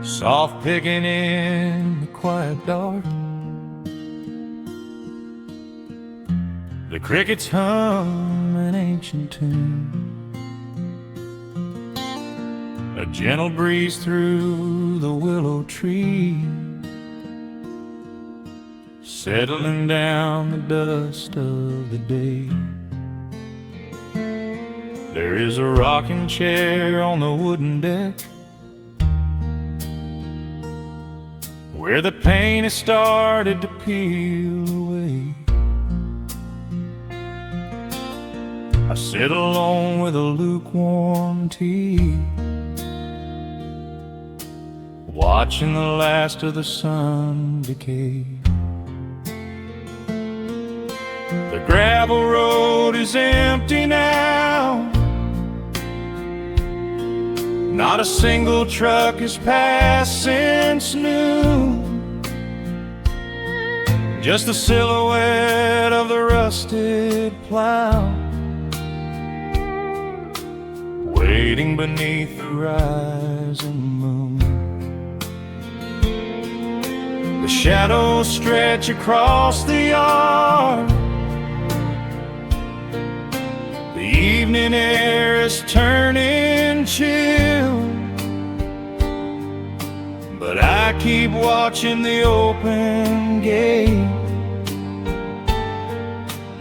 soft picking in the quiet dark. The crickets hum an ancient tune, a gentle breeze through the willow tree, settling down the dust of the day. There is a rocking chair on the wooden deck, where the paint has started to peel away. I sit alone with a lukewarm tea, watching the last of the sun decay. The gravel road is empty now, not a single truck has passed since noon, just the silhouette of the rusted plow, waiting beneath the rising moon. The shadows stretch across the yard, the evening air is turning chill, but I keep watching the open gate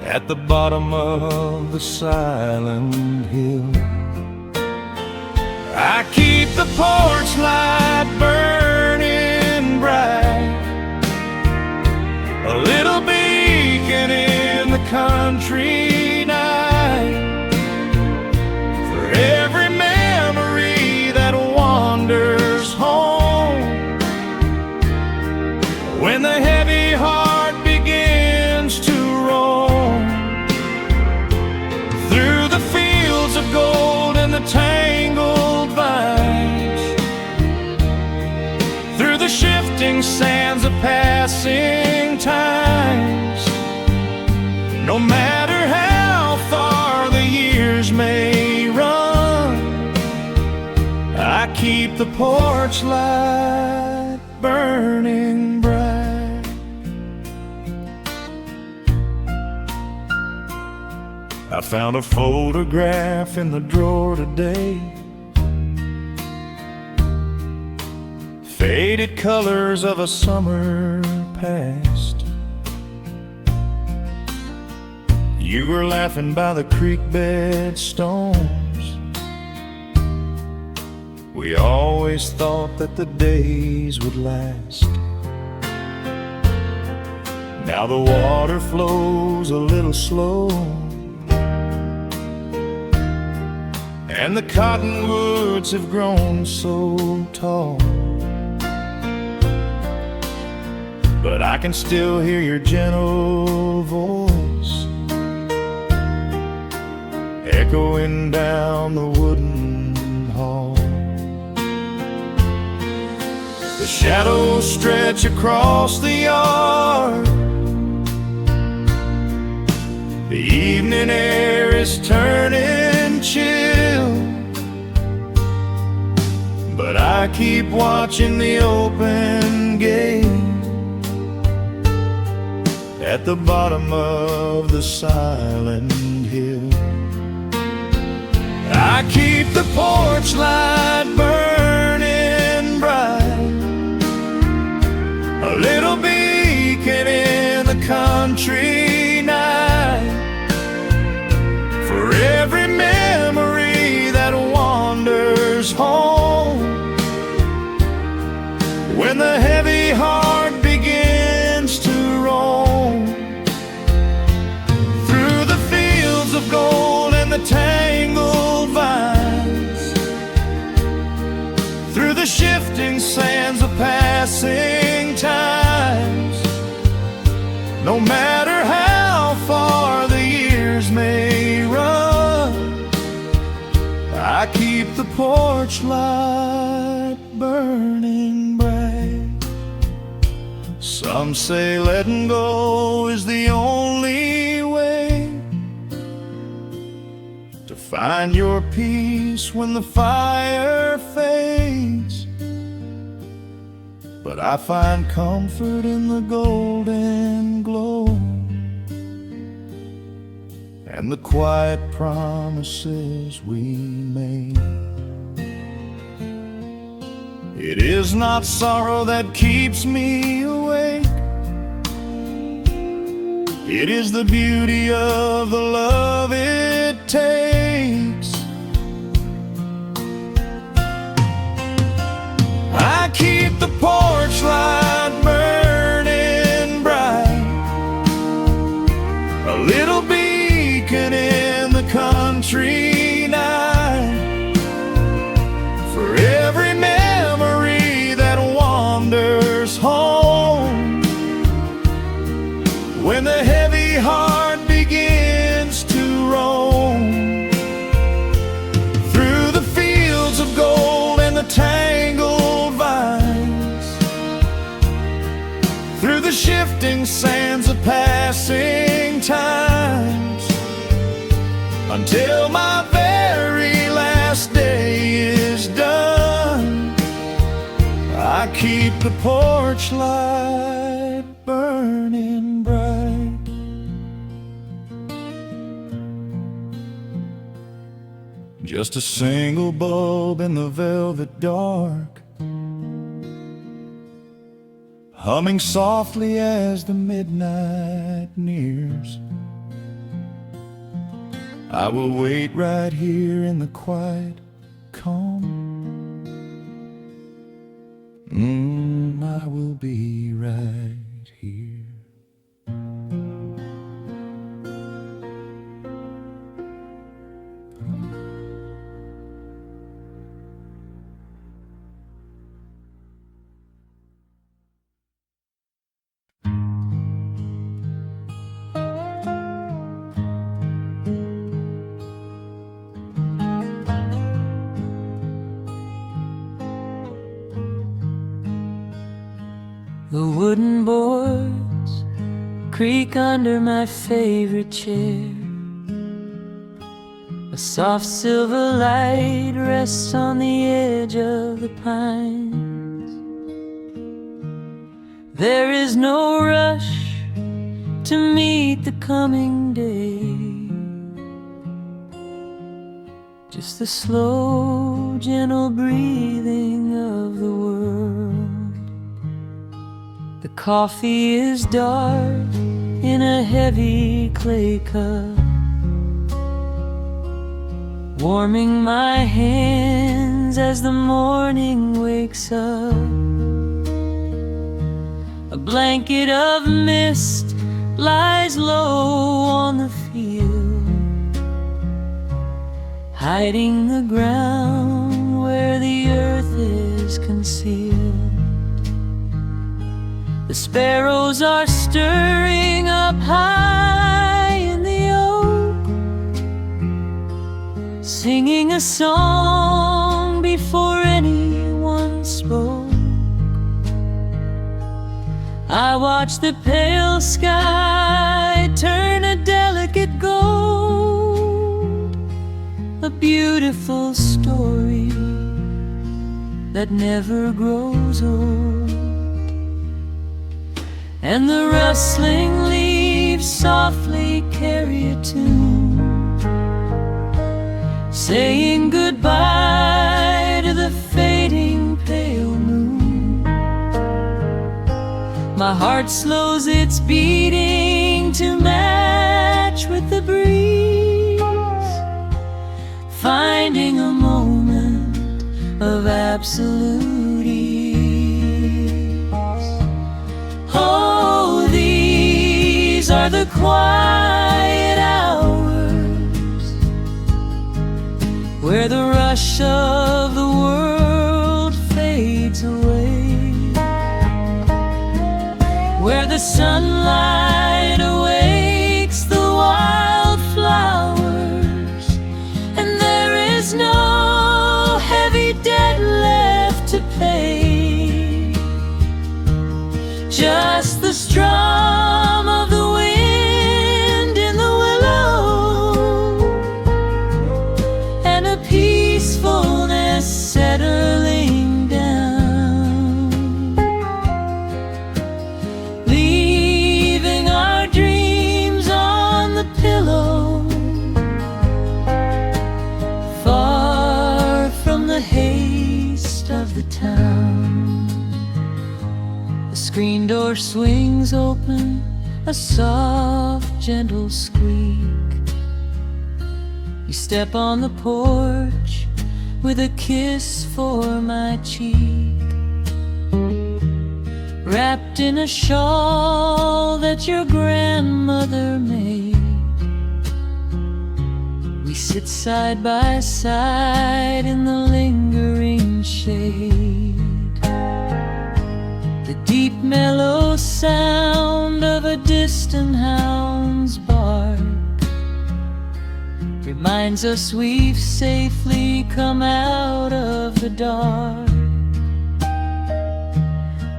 at the bottom of the silent hill. I keep the porch light burning bright, a little beacon in the country night, for every memory that wanders home, when the heavy heart begins to roam through the fields of gold and the tangled vines, through the shifting sands of passing times. No matter how far the years may run, I keep the porch light burning bright. I found a photograph in the drawer today, faded colors of a summer past. You were laughing by the creek bed stones. We always thought that the days would last. Now the water flows a little slow, and the cottonwoods have grown so tall, but I can still hear your gentle voice echoing down the wooden hall. The shadows stretch across the yard, the evening air is turning chill, but I keep watching the open gate at the bottom of the silent hill. I keep the porch light burning bright, a little beacon in the country night, for every memory that wanders home, when the heavy heart begins to roam through the fields of gold and the tangled vines, through the shifting sands of passing times. No matter how far the years may run, I keep the porch light burning bright. Some say letting go is the only way to find your peace when the fire fades. but I find comfort in the golden glow and the quiet promises we made. It is not sorrow that keeps me awake. It is the beauty of the love it takes. I keep the porch light burning bright, a little beacon in the country night, for every memory that wanders home. When the heavy heart begins to roam through the fields of gold and the tangled vines, through the shifting sands of passing times, until my very last day is done, I keep the porch light burning bright. Just a single bulb in the velvet dark, humming softly as the midnight nears. I will wait right here in the quiet calm. I will be right here. The wooden boards creak under my favorite chair. A soft silver light rests on the edge of the pines. There is no rush to meet the coming day, just the slow, gentle breathing of the world. The coffee is dark in a heavy clay cup, warming my hands as the morning wakes up. A blanket of mist lies low on the field, hiding the ground where the earth is concealed. The sparrows are stirring up high in the oak, singing a song before anyone spoke. I watch the pale sky turn a delicate gold, a beautiful story that never grows old. And the rustling leaves softly carry a tune, saying goodbye to the fading pale moon. My heart slows its beating to match with the breeze, finding a moment of absolute ease. Oh, these are the quiet hours where the rush of the world fades away, where the sunlight awakes the wildflowers, and there is no heavy debt left to pay, just the strum of the wind in the willow, and a peacefulness settling down. door swings open, a soft, gentle squeak. You step on the porch with a kiss for my cheek, wrapped in a shawl that your grandmother made. We sit side by side in the lingering shade. The deep mellow sound of a distant hound's bark reminds us we've safely come out of the dark.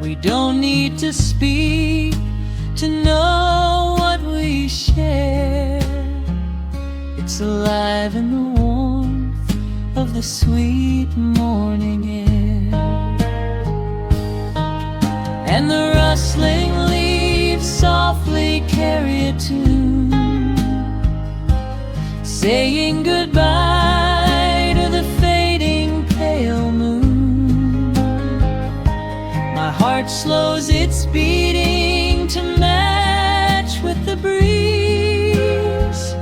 We don't need to speak to know what we share. It's alive in the warmth of the sweet morning air. And the rustling leaves softly carry a tune, saying goodbye to the fading pale moon. My heart slows its beating to match with the breeze,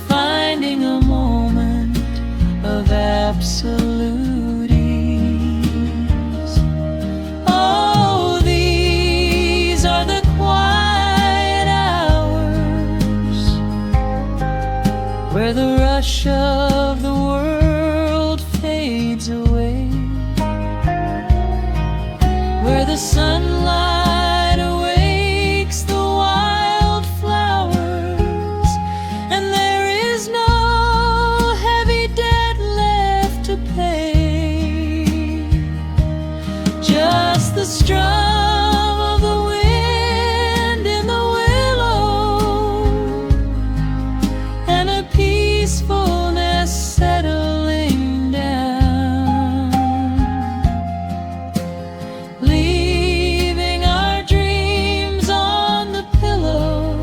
finding a moment of absolute ease. Oh, these are the quiet hours where the rush of the world fades away, where the sunlight awakes the wildflowers, and there is no heavy debt left to pay. Just the strum of the wind in the willow, and a peacefulness settling down, leaving our dreams on the pillow,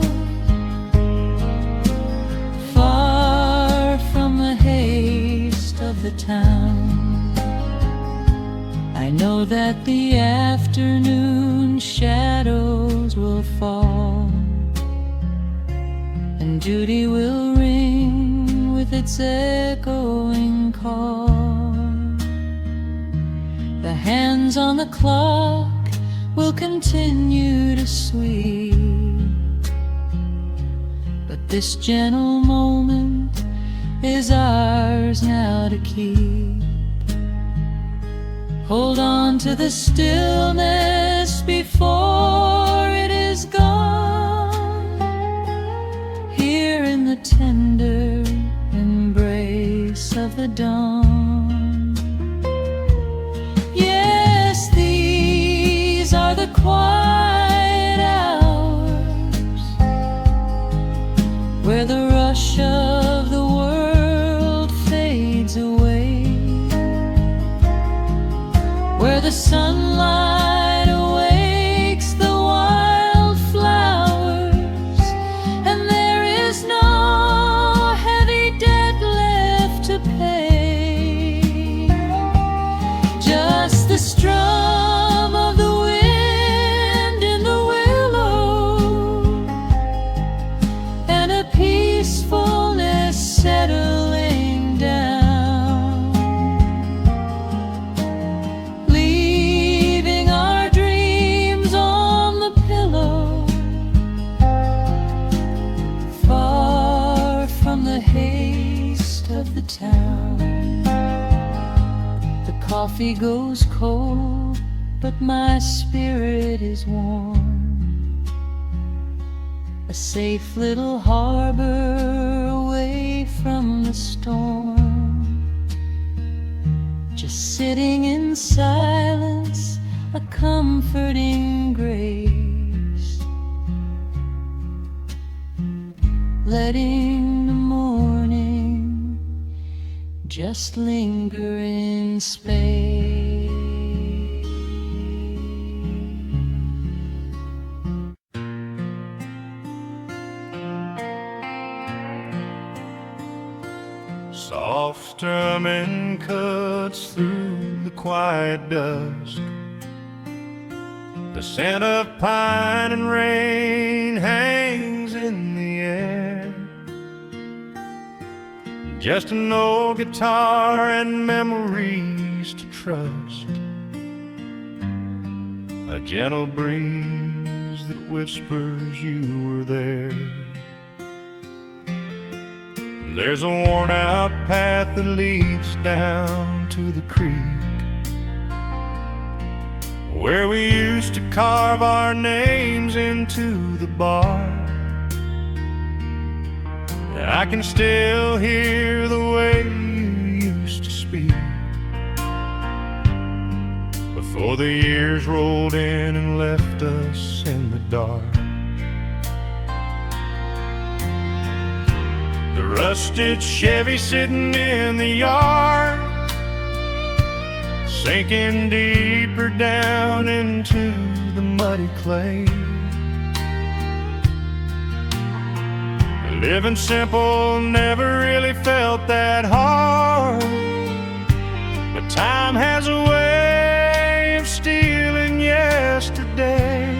far from the haste of the town. I know that the afternoon shadows will fall, and duty will ring with its echoing call. The hands on the clock will continue to sweep, but this gentle moment is ours now to keep. Hold on to the stillness before it is gone, here in the tender embrace of the dawn. Yes, these are the quiet hours where the rush of the world fades away, where the sunlight awakes the wildflowers, and there is no heavy debt left to pay. Just the strum of the wind in the willow, and a peacefulness settling down, leaving our dreams on the pillow, far from the haste of the town. The coffee goes cold, but my spirit is warm, a safe little harbor away from the storm. Just sitting in silence, a comforting grace, letting the morning just linger in space. Soft strumming cuts through the quiet dusk. The The scent of pine and rain hangs in the air. Just an old guitar and memories to trust. A gentle breeze that whispers you were there. There's a worn-out path that leads down to the creek, where we used to carve our names into the bark. I can still hear the way you used to speak before the years rolled in and left us in the dark. The rusted Chevy sitting in the yard, sinking deeper down into the muddy clay. Living simple never really felt that hard, but time has a way of stealing yesterday.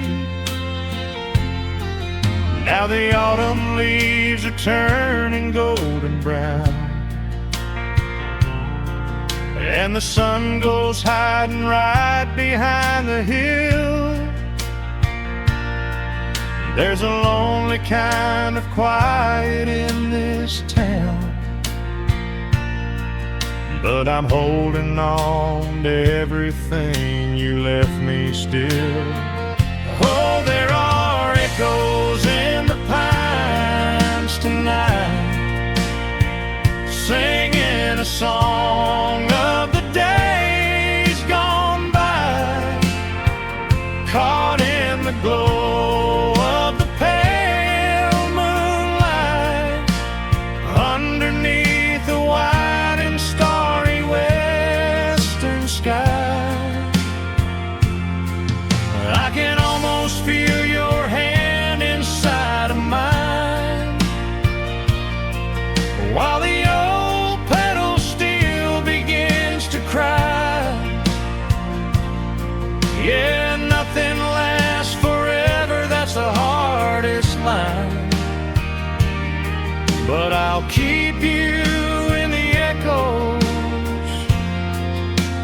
Now the autumn leaves are turning golden brown, and the sun goes hiding right behind the hill. There's a lonely kind of quiet in this town, but I'm holding on to everything you left me still. Oh, there are echoes in the pines tonight, singing a song of the days gone by, caught in the glow of the pale moonlight, underneath the wide and starry western sky. I can almost feel your hand inside of mine, while the old pedal steel begins to cry. Yeah, nothing lasts forever, that's the hardest line, but I'll keep you in the echoes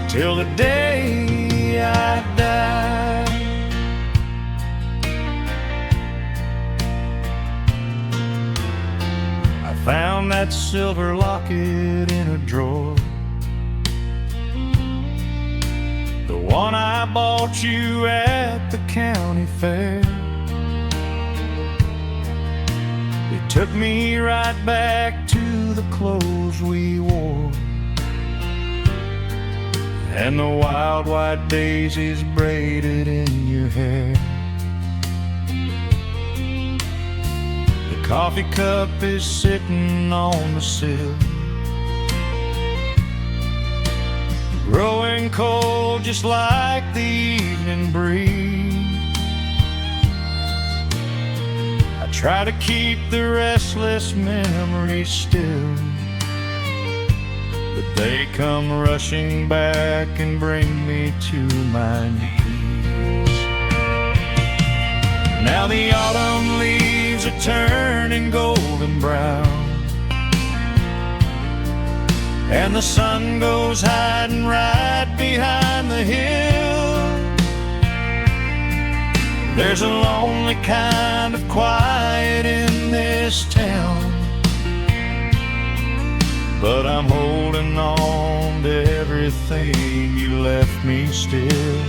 till the day I die. I found that silver locket in a drawer, the one I bought you at the county fair. It took me right back to the clothes we wore, and the wild white daisies braided in your hair. The coffee cup is sitting on the sill, growing cold just like the evening breeze. I try to keep the restless memories still, but they come rushing back and bring me to my knees. Now the autumn leaves are turning golden brown, and the sun goes hiding right behind the hill. There's a lonely kind of quiet in this town, but I'm holding on to everything you left me still.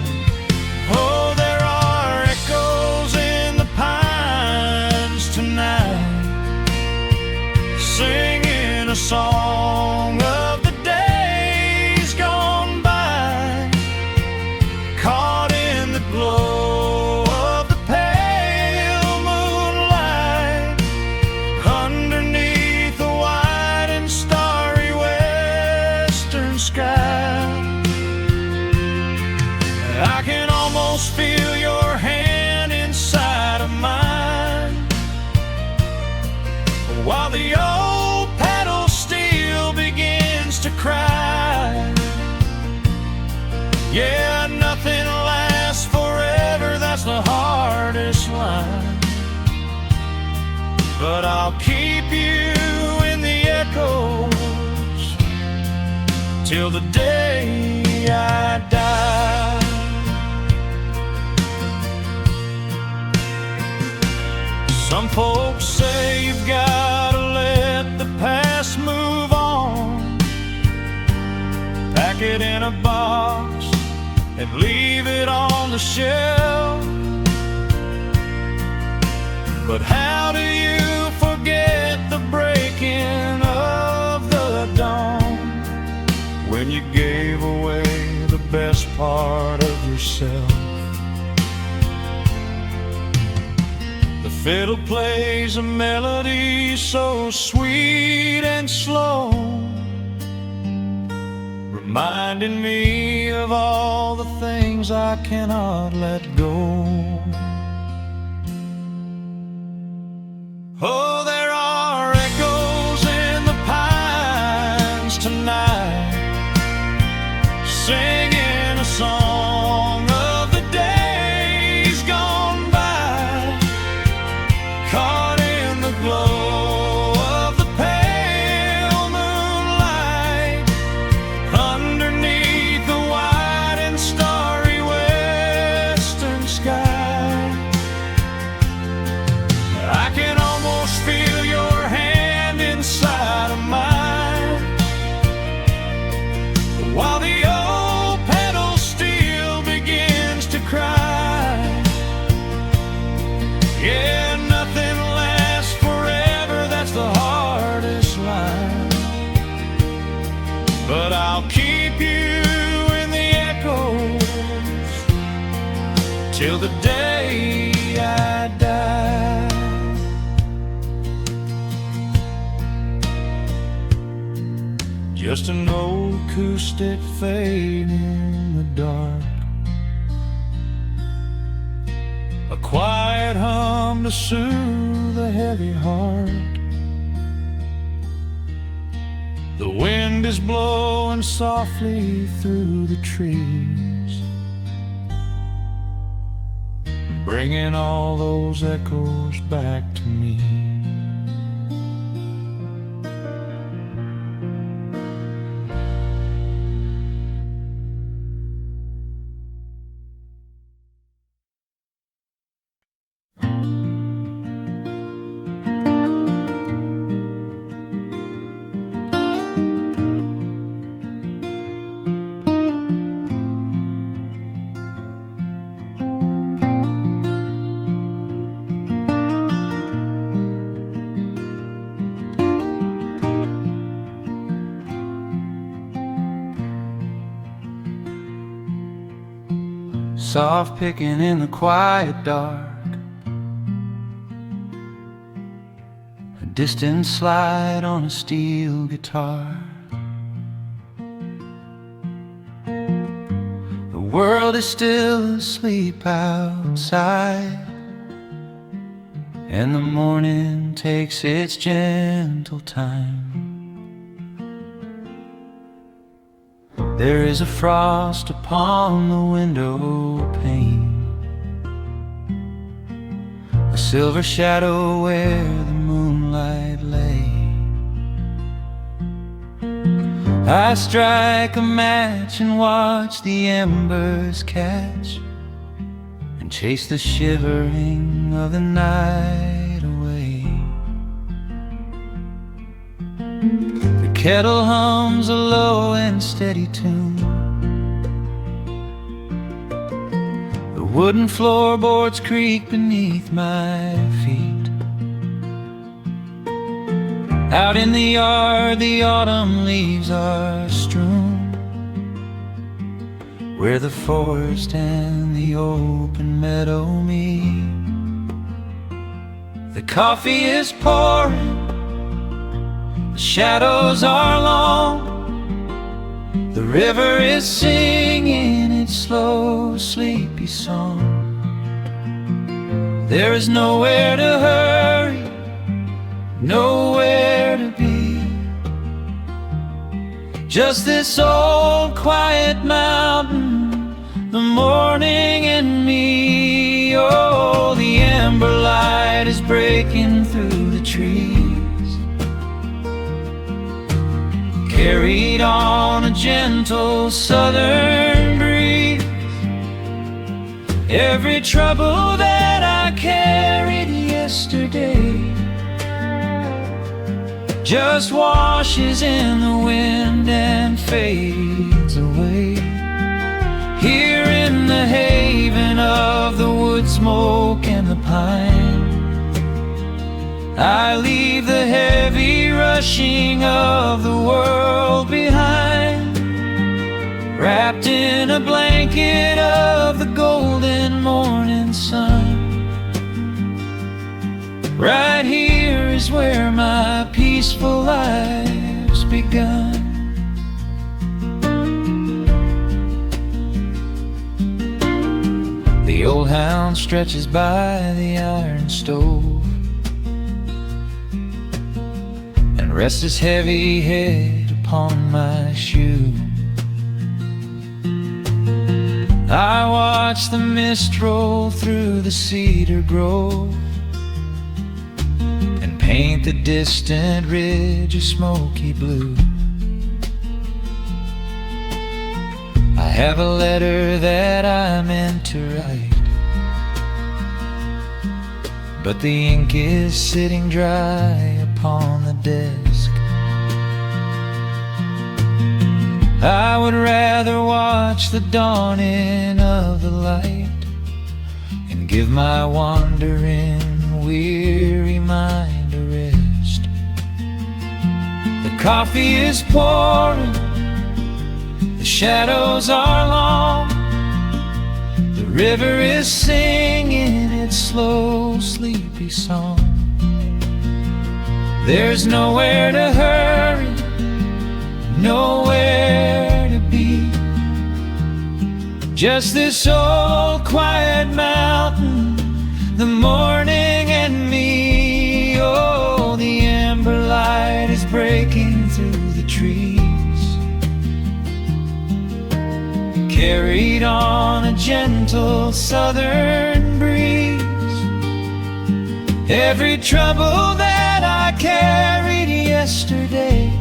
Oh, there are echoes in the pines tonight, singing a song of the days gone by, caught in the glow of the pale moonlight, underneath the wide and starry western sky. I can almost feel your hand inside of mine, while the old pedal steel but I'll keep you in the echoes till the day I die. Some folks say you've gotta let the past move on, pack it in a box and leave it on the shelf. But how do you forget the breaking of the dawn, when you gave away the best part of yourself? The fiddle plays a melody so sweet and slow, reminding me of all the things I cannot let go. Oh, there are echoes in the pines tonight, singing a song of the days gone by, caught in the glow of the pale moonlight, underneath the wide and starry western sky. I can almost feel your hand inside of mine, while the old pedal steel begins to cry. Yeah, nothing lasts forever, that's the hardest line, but I'll keep you in the echoes till the day I die. Just an old acoustic fade in the dark, a quiet hum to soothe a heavy heart. The wind is blowing softly through the trees, bringing all those echoes back to me. Soft picking in the quiet dark, a distant slide on a steel guitar. The world is still asleep outside, and the morning takes its gentle time. There is a frost upon the window pane, a silver shadow where the moonlight lay. I strike a match and watch the embers catch, and chase the shivering of the night away. The kettle hums a low and steady tune, the wooden floorboards creak beneath my feet. Out in the yard the autumn leaves are strewn, where the forest and the open meadow meet. The coffee is pouring, the shadows are long, the river is singing its slow, sleepy song. There is nowhere to hurry, nowhere to be, just this old quiet mountain, the morning and me. Oh, the amber light is breaking through the trees, carried on a gentle southern breeze. Every trouble that I carried yesterday just washes in the wind and fades away. Here in the haven of the wood smoke and the pine, I leave the heavy rushing of the world behind, wrapped in a blanket of the golden morning sun. Right here is where my peaceful life's begun. The old hound stretches by the iron stove and rests his heavy head upon my shoe. I watch the mist roll through the cedar grove and paint the distant ridge a smoky blue. I have a letter that I meant to write, but the ink is sitting dry upon the desk. I would rather watch the dawning of the light and give my wandering, weary mind a rest. The coffee is pouring, the shadows are long, the river is singing its slow, sleepy song. There's nowhere to hurry, nowhere to be, just this old quiet mountain, the morning and me. Oh, the amber light is breaking through the trees, carried on a gentle southern breeze. Every trouble that I carried yesterday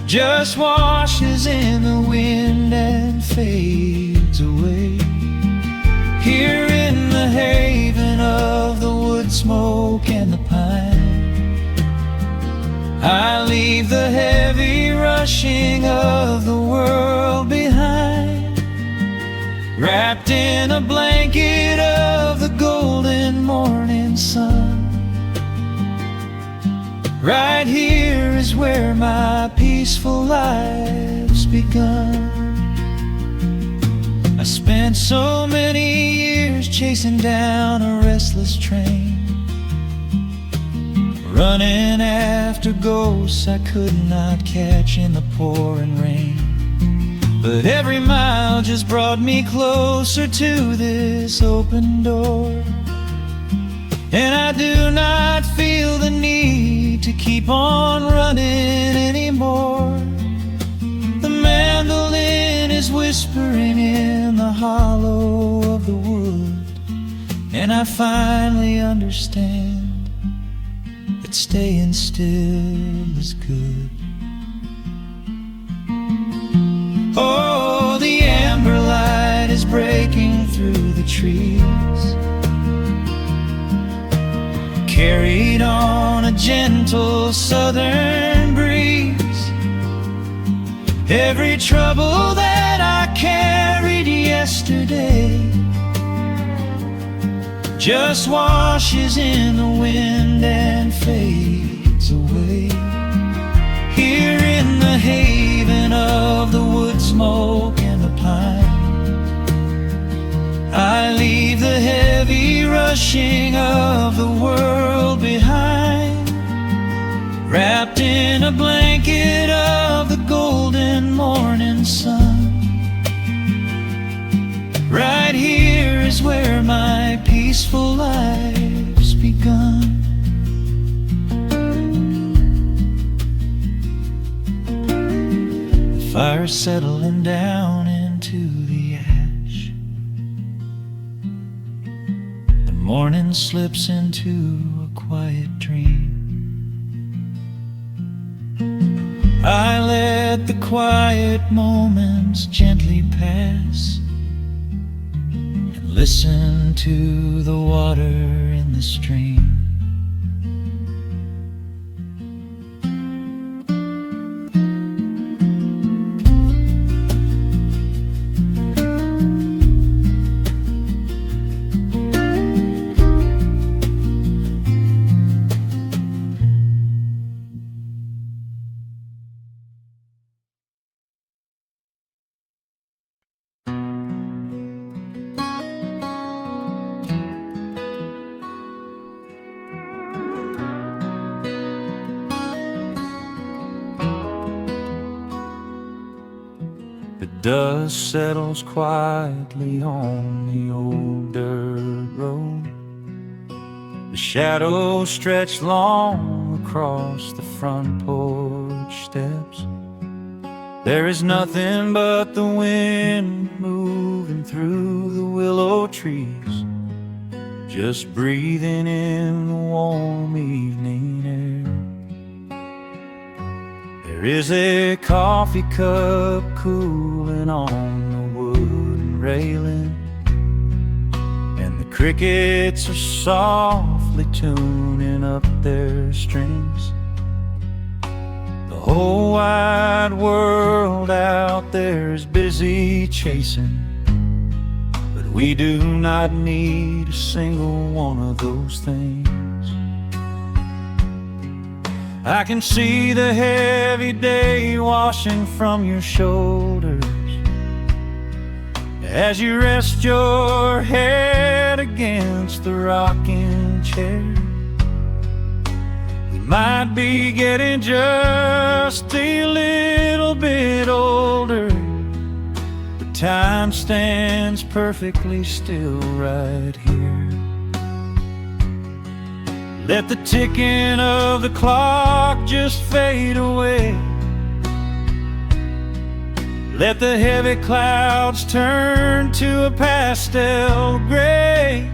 just washes in the wind and fades away. Here in the haven of the wood smoke and the pine, I leave the heavy rushing of the world behind, wrapped in a blanket of the golden morning sun. Right here is where my peaceful life's begun. I spent so many years chasing down a restless train, running after ghosts I could not catch in the pouring rain. But every mile just brought me closer to this open door, and I do not feel the need to keep on running anymore. The mandolin is whispering in the hollow of the wood, and I finally understand that staying still is good. Oh, the amber light is breaking through the trees, carried on a gentle southern breeze. Every trouble that I carried yesterday just washes in the wind and fades away. Here in the haven of the wood smoke and the pine, I leave the heavy rushing of the world behind, wrapped in a blanket of the golden morning sun. Right here is where my peaceful life's begun. The fire's settling down into the ash, morning slips into a quiet dream. I let the quiet moments gently pass and listen to the water in the stream. The dust settles quietly on the old dirt road. The shadows stretch long across the front porch steps. There is nothing but the wind moving through the willow trees, just breathing in the warm evening air. There is a coffee cup cooling on the wooden railing, and the crickets are softly tuning up their strings. The whole wide world out there is busy chasing, but we do not need a single one of those things. I can see the heavy day washing from your shoulders as you rest your head against the rocking chair. We might be getting just a little bit older, but time stands perfectly still right here. Let the ticking of the clock just fade away. Let the heavy clouds turn to a pastel gray.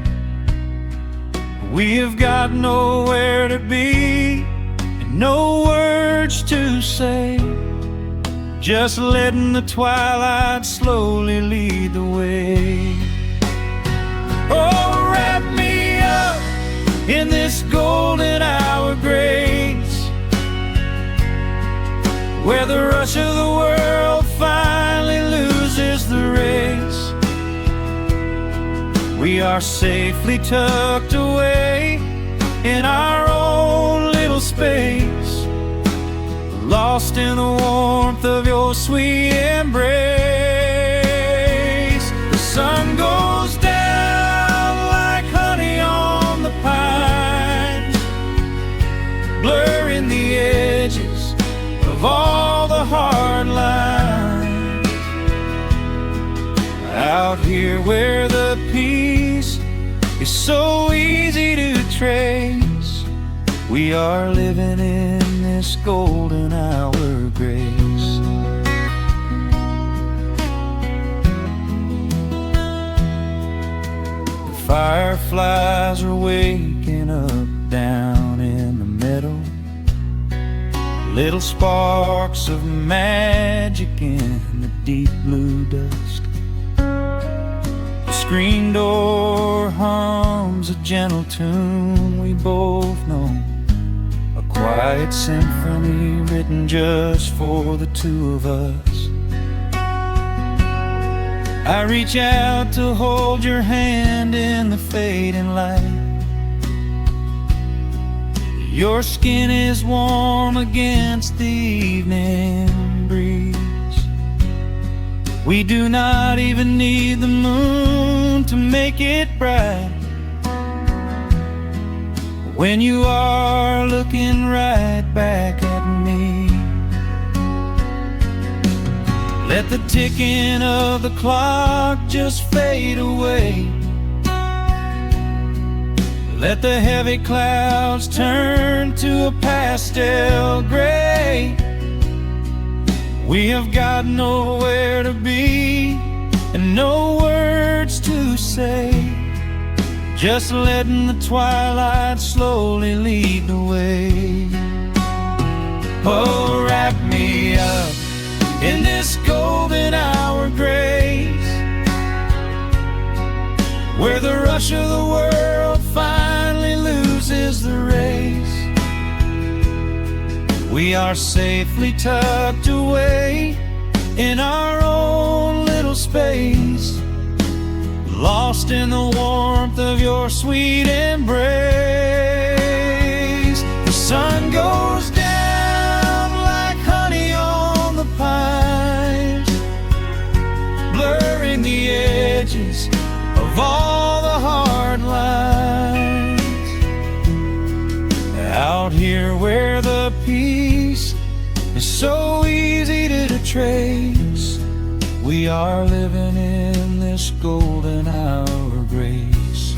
We have got nowhere to be and no words to say, just letting the twilight slowly lead the way. Oh, wrap me up in this golden hour grace, where the rush of the world finally loses the race. We are safely tucked away in our own little space, lost in the warmth of your sweet embrace. The sun goes down like honey on the pines, blurring the edges of all the hard lines. Out here where the peace is so easy to trace, we are living in this golden hour grace. The fireflies are waking up down in the meadow, little sparks of magic in the deep blue dusk. The screen door hums a gentle tune we both know, a quiet symphony written just for the two of us. I reach out to hold your hand in the fading light. Your skin is warm against the evening breeze. We do not even need the moon to make it bright when you are looking right back at me. Let the ticking of the clock just fade away. Let the heavy clouds turn to a pastel gray. We have got nowhere to be and no words to say, just letting the twilight slowly lead the way. Oh, wrap me up in this golden hour grace, where the rush of the world finally loses the race. We are safely tucked away in our own little space, lost in the warmth of your sweet embrace. The sun goes down like honey on the pines, blurring the edges of all the hard lines. Out here where the peace is so easy to trace, we are living in this golden hour grace.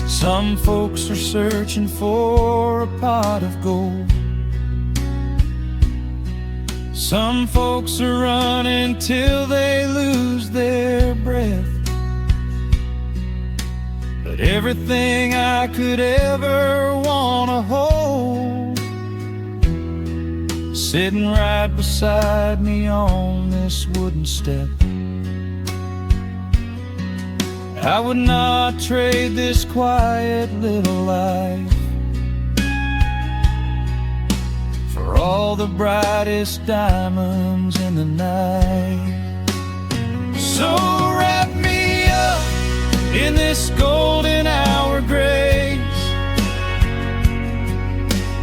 Some folks are searching for a pot of gold, some folks are running till they lose their breath. But everything I could ever want to hold, sitting right beside me on this wooden step. I would not trade this quiet little life for all the brightest diamonds in the night. So wrap me up in this golden hour grace,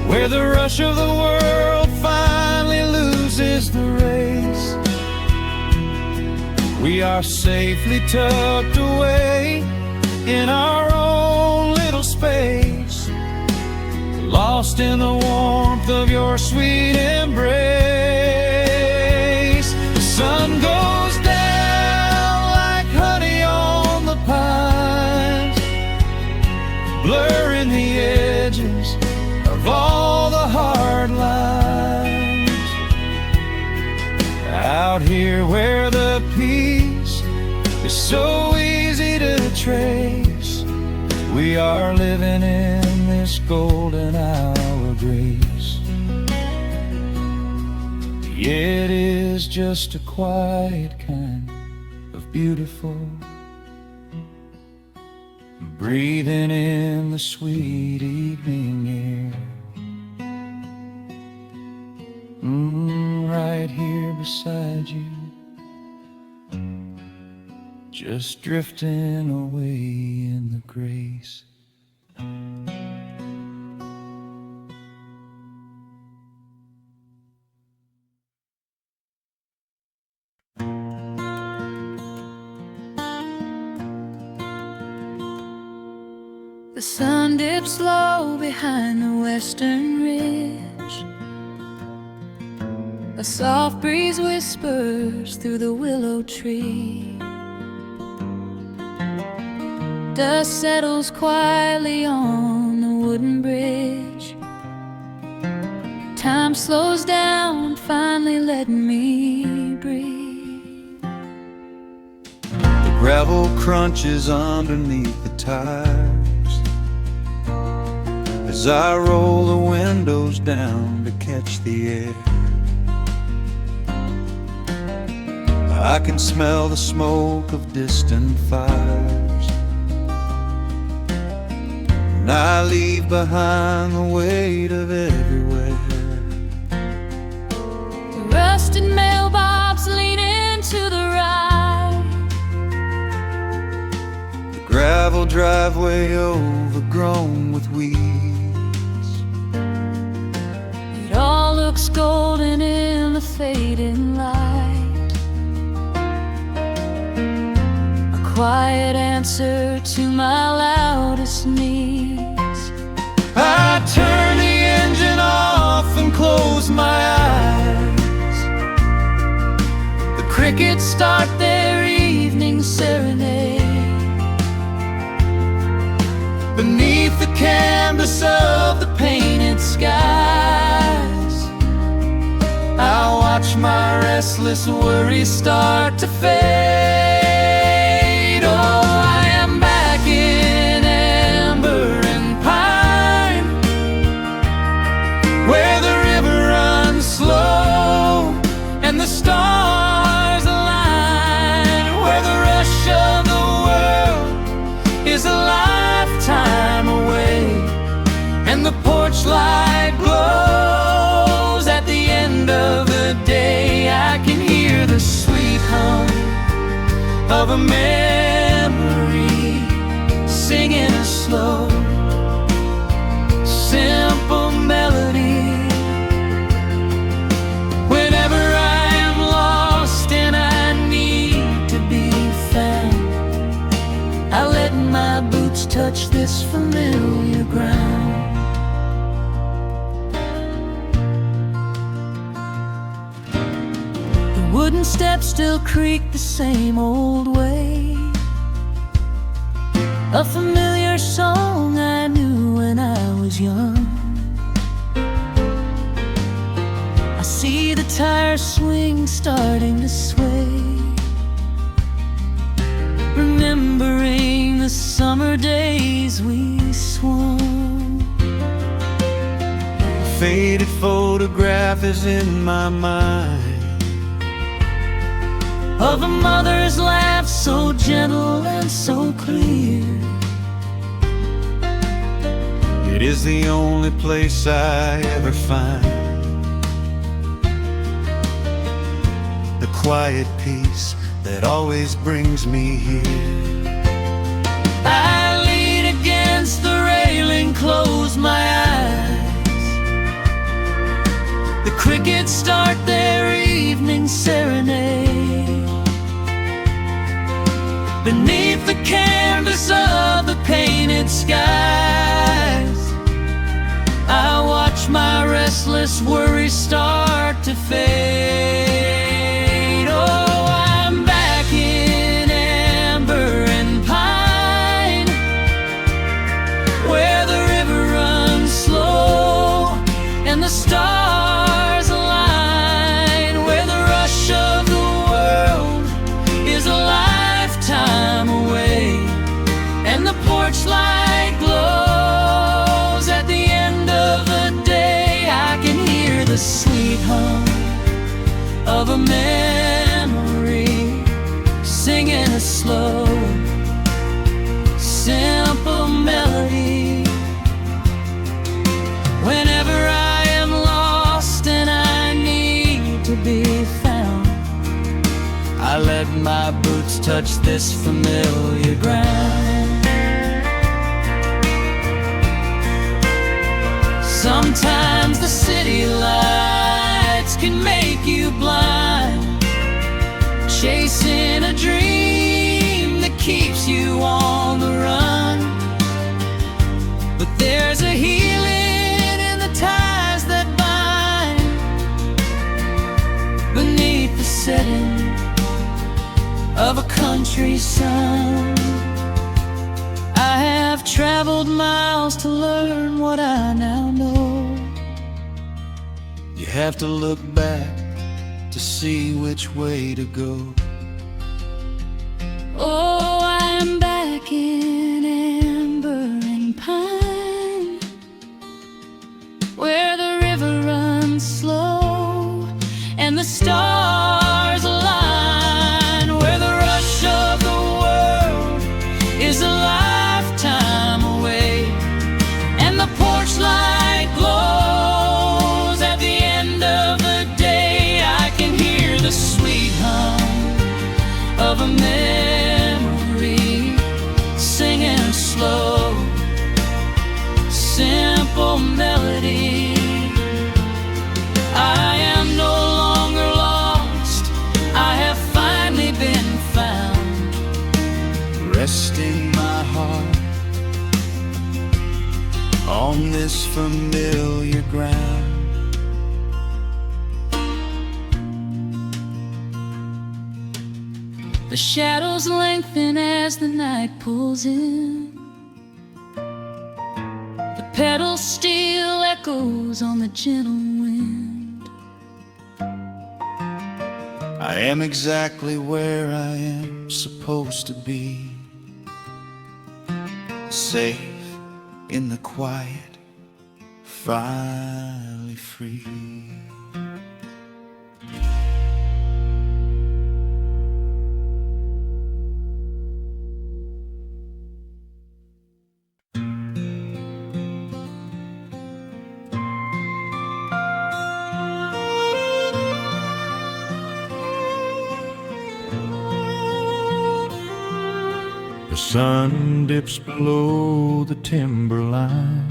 where the rush of the world finally loses the race. We are safely tucked away in our own little space, lost in the warmth of your sweet embrace. The sun goes down like honey on the pines, blurring the edges of all the hard lines. Out here where the peace is so easy to trace, we are living in this golden hour grace. It is just a quiet kind of beautiful, breathing in the sweet evening air. Right here beside you, just drifting away in the grace. The sun dips low behind the western ridge. A soft breeze whispers through the willow tree. Dust settles quietly on the wooden bridge. Time slows down, finally letting me breathe. The gravel crunches underneath the tires as I roll the windows down to catch the air. I can smell the smoke of distant fires, and I leave behind the weight of everywhere. The rusted mailbox leaning to the right, The gravel driveway overgrown with weeds. it all looks golden in the fading light. Quiet answer to my loudest needs. I turn the engine off and close my eyes. The crickets start their evening serenade. Beneath the canvas of the painted skies, I watch my restless worries start to fade. Oh, I am of a memory, singing a slow, simple melody. Whenever I am lost and I need to be found, I let my boots touch this familiar ground. The wooden steps still creak the same old way, a familiar song I knew when I was young. I see the tire swing starting to sway, remembering the summer days we swung. A faded photograph is in my mind of a mother's laugh, so gentle and so clear. It is the only place I ever find the quiet peace that always brings me here. I lean against the railing, close my eyes. The crickets start their evening serenade. Beneath the canvas of the painted skies, I watch my restless worries start to fade. Oh, I'm back in amber and pine, where the river runs slow and the stars align, where the rush of the world is a lifetime away, and the porch light glows at the end of the day. I can hear the sweet hum of a memory, singing a slow, simple melody. Whenever I am lost and I need to be found, I let my boots touch this familiar ground. Sometimes the city lights can make you blind, chasing a dream that keeps you on the run. But there's a healing in the ties that bind beneath the setting of a country sun. I have traveled miles to learn what I now know. You have to look back to see which way to go. Oh, I'm back in amber and pine, where the river runs slow and the stars align, where the rush of the world is a lifetime away, and the porch light glows at the end of the day. I can hear the sweet hum of a memory, singing a slow, simple melody. I am no longer lost, I have finally been found, Resting my heart on this familiar ground. the shadows lengthen as the night pulls in. The pedal steel echoes on the gentle wind. I am exactly where I am supposed to be, safe in the quiet, finally free. The sun dips below the timberline,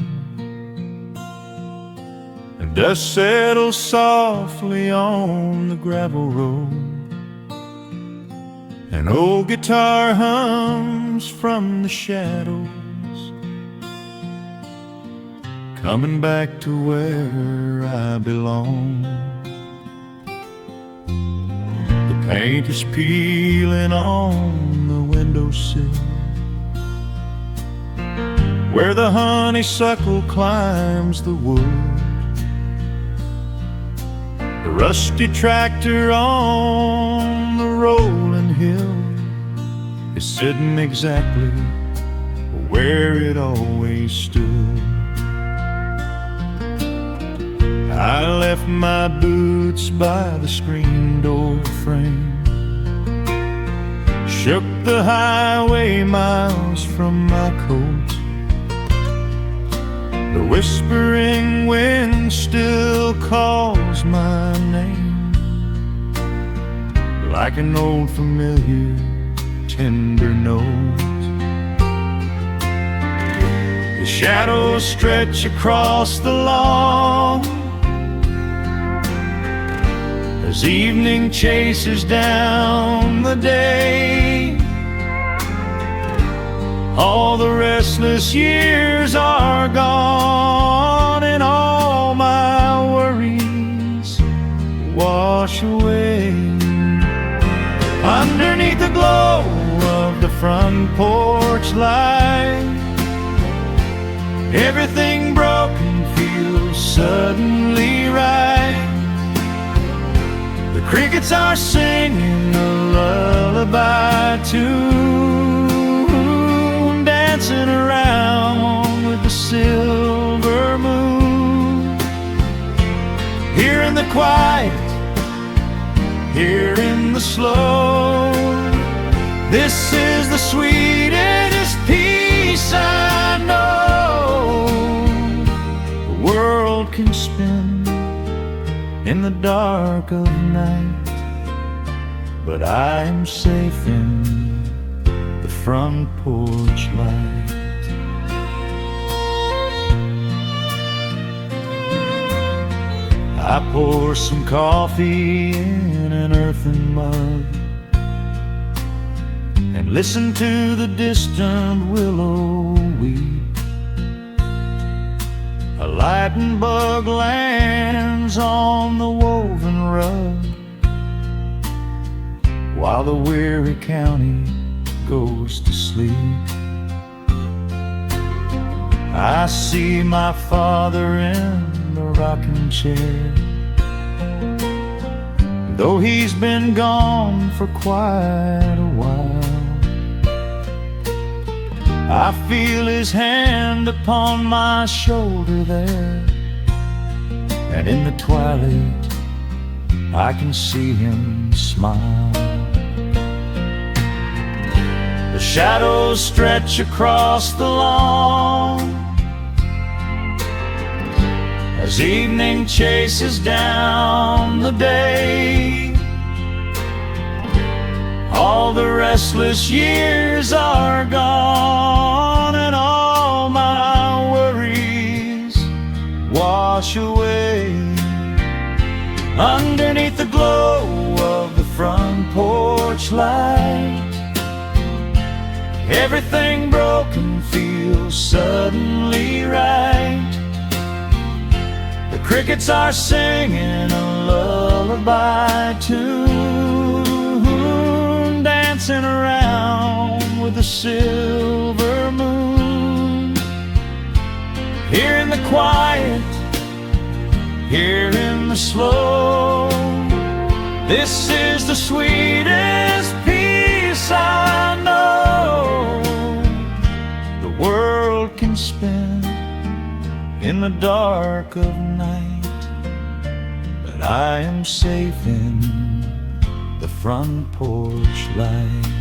and dust settles softly on the gravel road. An old guitar hums from the shadows, coming back to where I belong. The paint is peeling on the windowsill, where the honeysuckle climbs the wood. The rusty tractor on the rolling hill is sitting exactly where it always stood. I left my boots by the screen door frame, shook the highway miles from my coat. The whispering wind still calls my name, like an old familiar tender note. The shadows stretch across the lawn as evening chases down the day. All the restless years are gone, and all my worries wash away. Underneath the glow of the front porch light, everything broken feels suddenly right. The crickets are singing a lullaby tune, dancing around with the silver moon. Here in the quiet, here in the slow, this is the sweetest peace I know. The world can spin in the dark of night, but I am safe in the front porch light. I pour some coffee in an earthen mug and listen to the distant willow weep. A lightning bug lands on the woven rug, while the weary county goes to sleep. I see my father in the rocking chair, though he's been gone for quite a while. I feel his hand upon my shoulder there, and in the twilight I can see him smile. The shadows stretch across the lawn as evening chases down the day. All the restless years are gone, and all my worries wash away. Underneath the glow of the front porch light, everything broken feels suddenly right. The crickets are singing a lullaby tune, dancing around with the silver moon. Here in the quiet, here in the slow, this is the sweetest peace I know. The world can spin in the dark of night, but I am safe in the front porch light.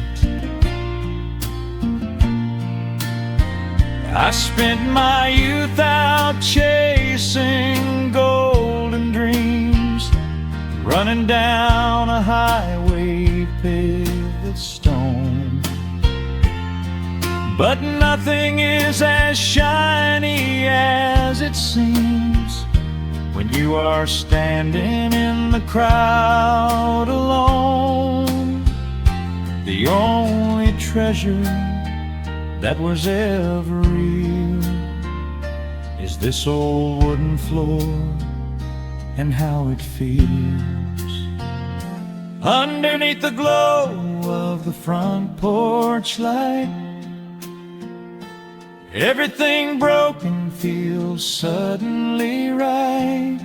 I spent my youth out chasing golden dreams, running down a highway paved with stone. but nothing is as shiny as it seems when you are standing in the crowd alone. The only treasure that was ever real is this old wooden floor and how it feels. Underneath the glow of the front porch light, everything broken feels suddenly right.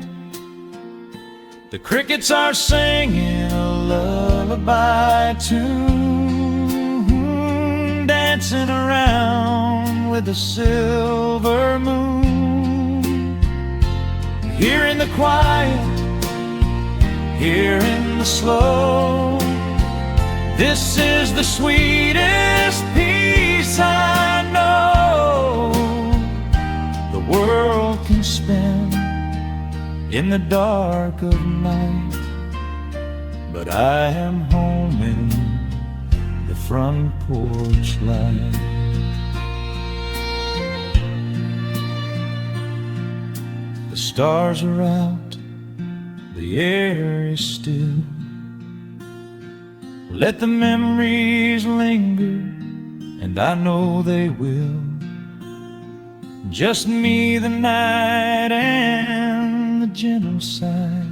The crickets are singing a lullaby tune, dancing around with the silver moon. Here in the quiet, here in the slow, this is the sweetest peace I know the world can spend in the dark of night. But I am home in the front porch light. The stars are out, the air is still. Let the memories linger, and I know they will. Just me, the night, and the gentle sigh.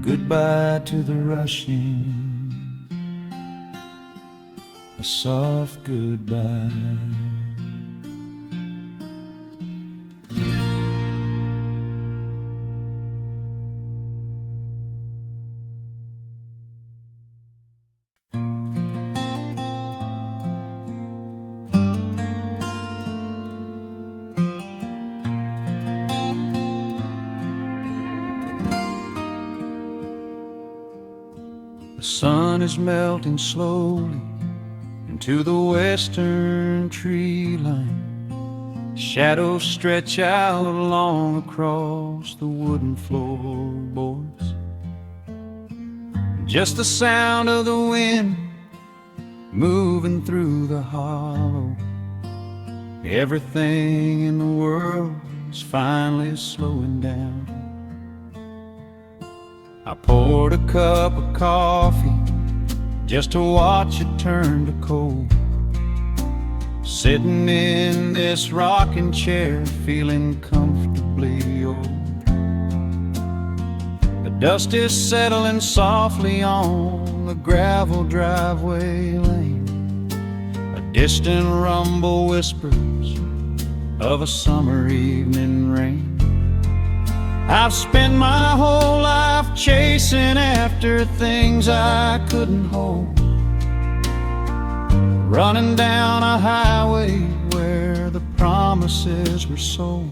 Goodbye to the rushing, a soft goodbye. The sun is melting slowly into the western tree line. Shadows stretch out long across the wooden floorboards. Just the sound of the wind moving through the hollow. Everything in the world is finally slowing down. I poured a cup of coffee just to watch it turn to cold. Sitting in this rocking chair, feeling comfortably old. The dust is settling softly on the gravel driveway lane. A distant rumble whispers of a summer evening rain. I've spent my whole life chasing after things I couldn't hold, running down a highway where the promises were sold.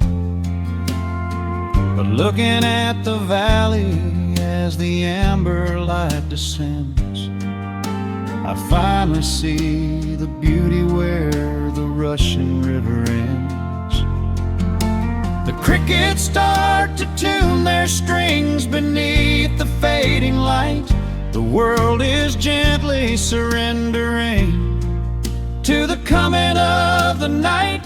But looking at the valley as the amber light descends, I finally see the beauty where the rushing river ends. The crickets start to tune their strings beneath the fading light. The world is gently surrendering to the coming of the night.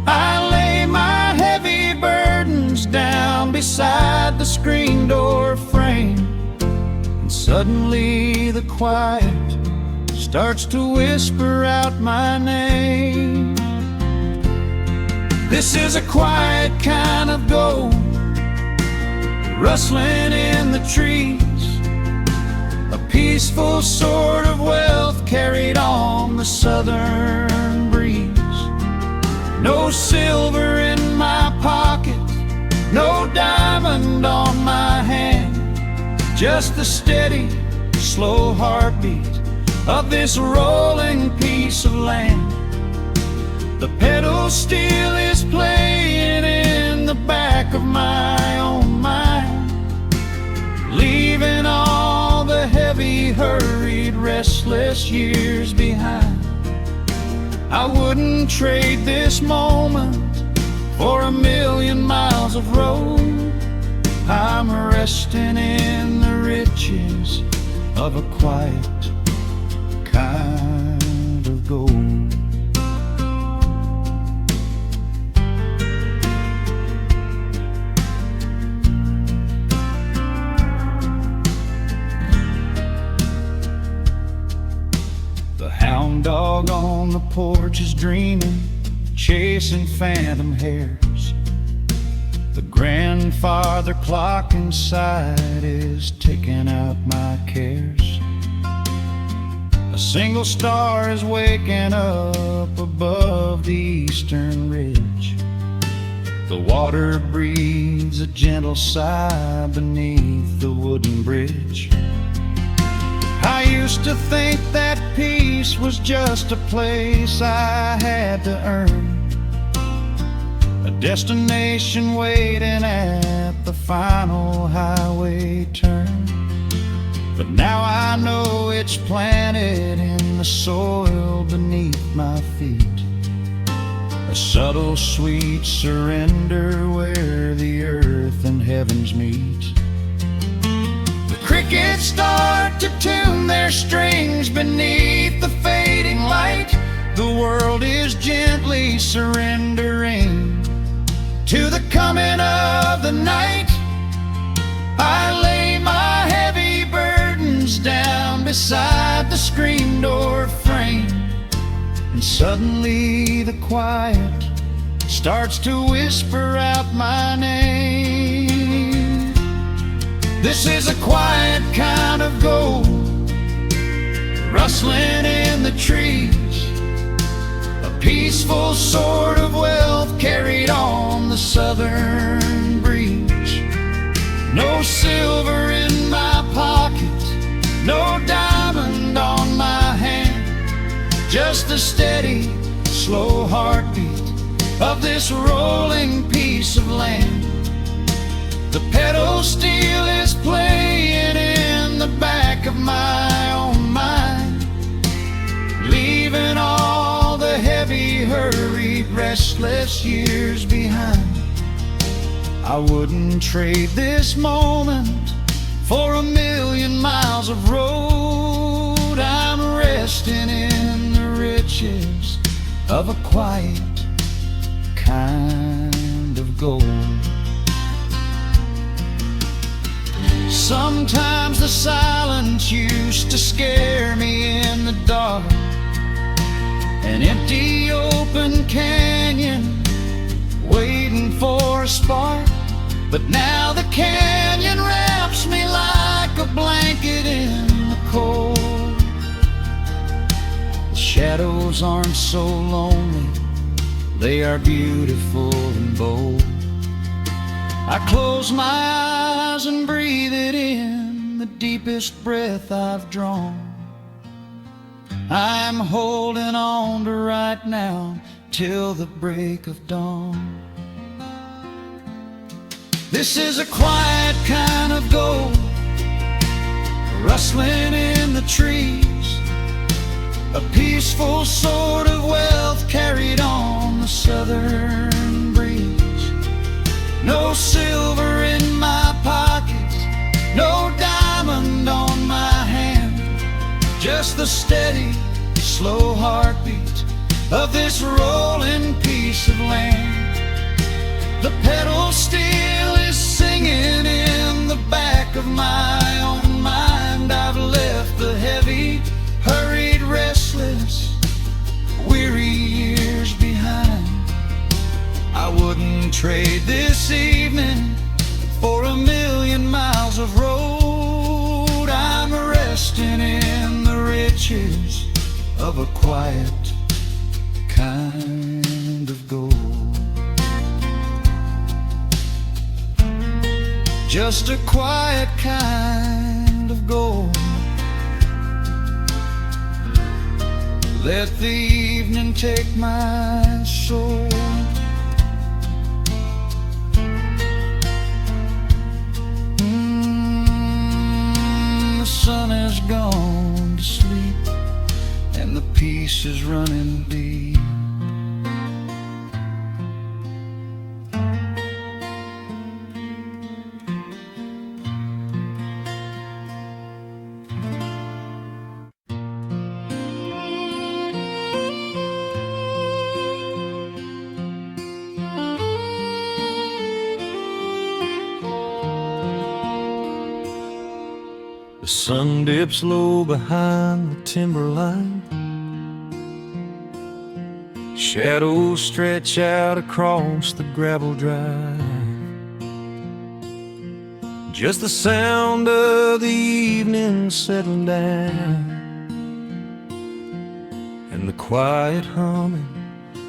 I lay my heavy burdens down beside the screen door frame, and suddenly the quiet starts to whisper out my name. This is a quiet kind of gold, rustling in the trees, a peaceful sort of wealth carried on the southern breeze. No silver in my pocket, no diamond on my hand, just the steady, slow heartbeat of this rolling piece of land. The pedal steel is playing in the back of my own mind, leaving all the heavy, hurried, restless years behind. I wouldn't trade this moment for 1,000,000 miles of road. I'm resting in the riches of a quiet kind gold. The hound dog on the porch is dreaming, chasing phantom hares. The grandfather clock inside is ticking out my cares. A single star is waking up above the eastern ridge. The water breathes a gentle sigh beneath the wooden bridge. I used to think that peace was just a place I had to earn, a destination waiting at the final highway turn. But now I know it's planted in the soil beneath my feet, a subtle sweet surrender where the earth and heavens meet. Crickets start to tune their strings beneath the fading light. The world is gently surrendering to the coming of the night. I lay my heavy burdens down beside the screen door frame, and suddenly the quiet starts to whisper out my name. This is a quiet kind of gold, rustling in the trees, a peaceful sort of wealth carried on the southern breeze. No silver in my pocket, no diamond on my hand, just the steady, slow heartbeat of this rolling piece of land. The pedal steel is playing in the back of my own mind, leaving all the heavy, hurried, restless years behind. I wouldn't trade this moment for 1,000,000 miles of road. I'm resting in the riches of a quiet kind of gold. Sometimes the silence used to scare me in the dark, an empty open canyon waiting for a spark. But now the canyon wraps me like a blanket in the cold. The shadows aren't so lonely, they are beautiful and bold. I close my eyes and breathe it in, the deepest breath I've drawn. I'm holding on to right now till the break of dawn. This is a quiet kind of gold, rustling in the trees, a peaceful sort of wealth carried on the southern breeze. No silver in my pocket, no diamond on my hand, just the steady, slow heartbeat of this rolling piece of land. The pedal steel is singing in the back of my own mind. I've left the heavy, hurried, restless, weary years behind. I wouldn't trade this evening for 1,000,000 miles of road. I'm resting in the riches of a quiet kind of gold. Just a quiet kind of gold. Let the evening take my soul. The sun has gone to sleep and the peace is running deep. The sun dips low behind the timberline. Shadows stretch out across the gravel drive. Just the sound of the evening settling down, and the quiet humming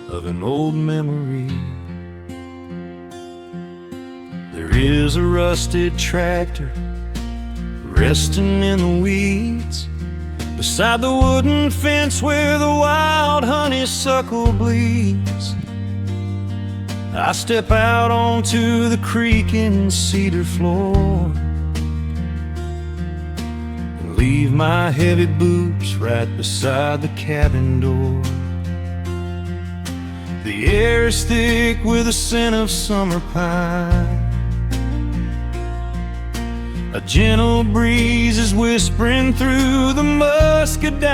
of an old memory. There is a rusted tractor resting in the weeds beside the wooden fence where the wild honeysuckle bleeds. I step out onto the creaking cedar floor and leave my heavy boots right beside the cabin door. The air is thick with the scent of summer pine. A gentle breeze is whispering through the muscadine.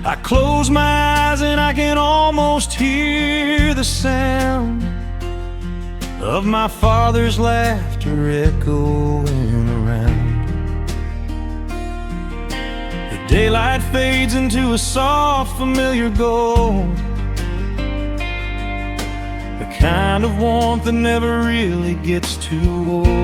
I close my eyes and I can almost hear the sound of my father's laughter echoing around. The daylight fades into a soft, familiar gold, the kind of warmth that never really gets too old.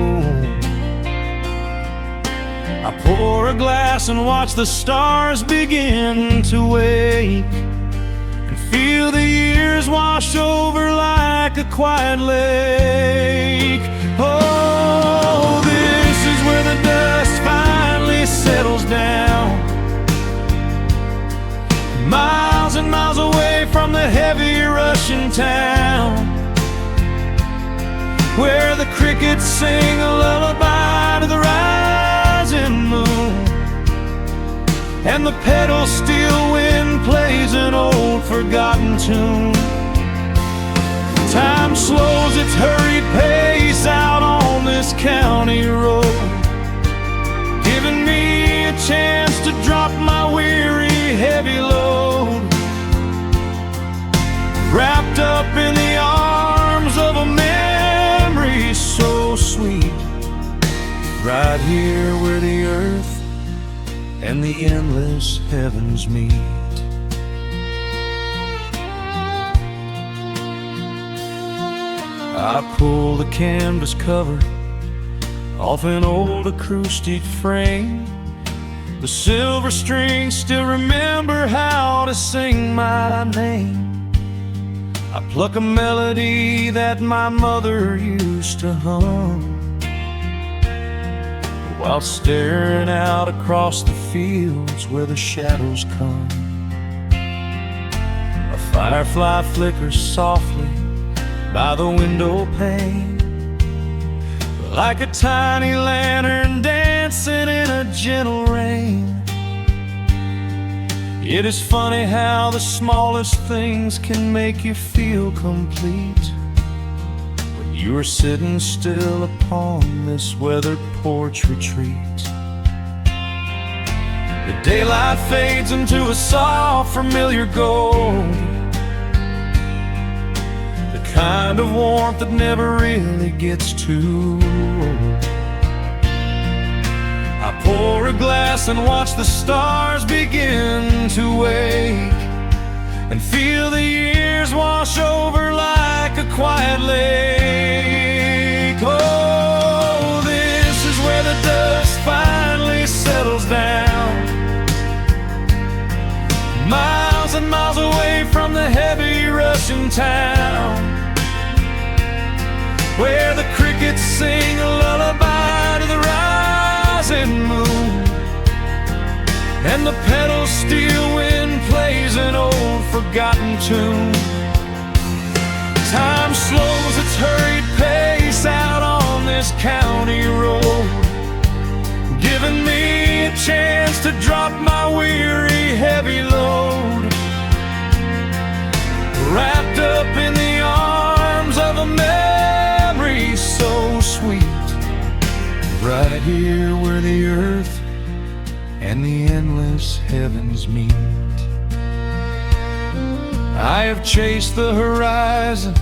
I pour a glass and watch the stars begin to wake, and feel the years wash over like a quiet lake. Oh, this is where the dust finally settles down, miles and miles away from the heavy Russian town, where the crickets sing a lullaby to the rising moon, and the pedal steel wind plays an old forgotten tune. Time slows its hurried pace out on this county road, giving me a chance to drop my weary heavy load, wrapped up in the arms of a memory so sweet, right here where the earth and the endless heavens meet. I pull the canvas cover off an old acoustic frame. The silver strings still remember how to sing my name. I pluck a melody that my mother used to hum while staring out across the fields where the shadows come. A firefly flickers softly by the window pane, like a tiny lantern dancing in a gentle rain. It is funny how the smallest things can make you feel complete when you are sitting still upon this weathered porch retreat. The daylight fades into a soft, familiar gold, the kind of warmth that never really gets too old. I pour a glass and watch the stars begin to wake, and feel the years wash over like a quiet lake. Oh, this is where the dust finally settles down, miles and miles away from the heavy Russian town, where the crickets sing a lullaby to the rising moon, and the pedal steel wind plays an old forgotten tune. Time slows its hurried pace out on this county road, giving me a chance to drop my weary heavy load, wrapped up in the arms of a memory so sweet, right here where the earth and the endless heavens meet. I have chased the horizon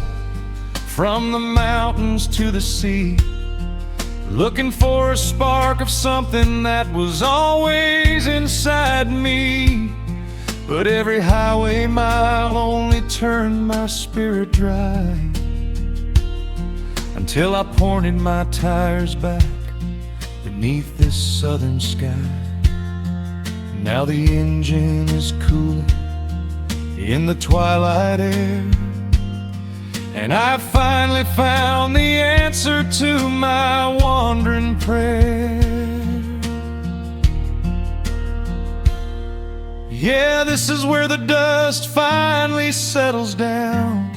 from the mountains to the sea, looking for a spark of something that was always inside me. But every highway mile only turned my spirit dry, until I pointed my tires back beneath this southern sky. Now the engine is cooling in the twilight air, and I finally found the answer to my wandering prayer. Yeah, this is where the dust finally settles down,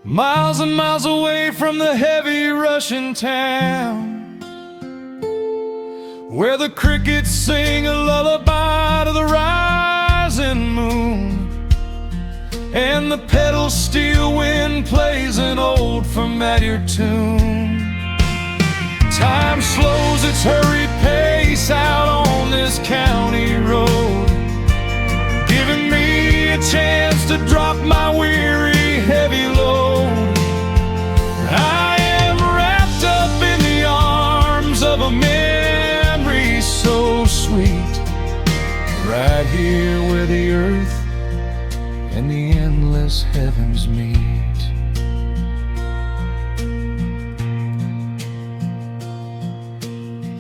miles and miles away from the heavy Russian town, where the crickets sing a lullaby to the rising moon, and the pedal steel wind plays an old familiar tune. Time slows its hurried pace out on this county road, giving me a chance to drop my weary, heavy load. I am wrapped up in the arms of a memory so sweet, right here where the earth and the endless heavens meet.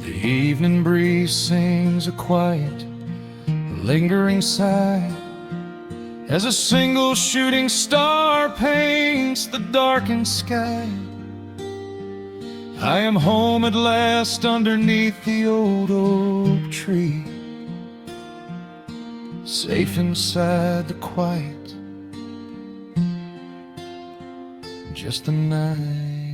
The evening breeze sings a quiet, lingering sigh, as a single shooting star paints the darkened sky. I am home at last underneath the old oak tree, safe inside the quiet, just the night.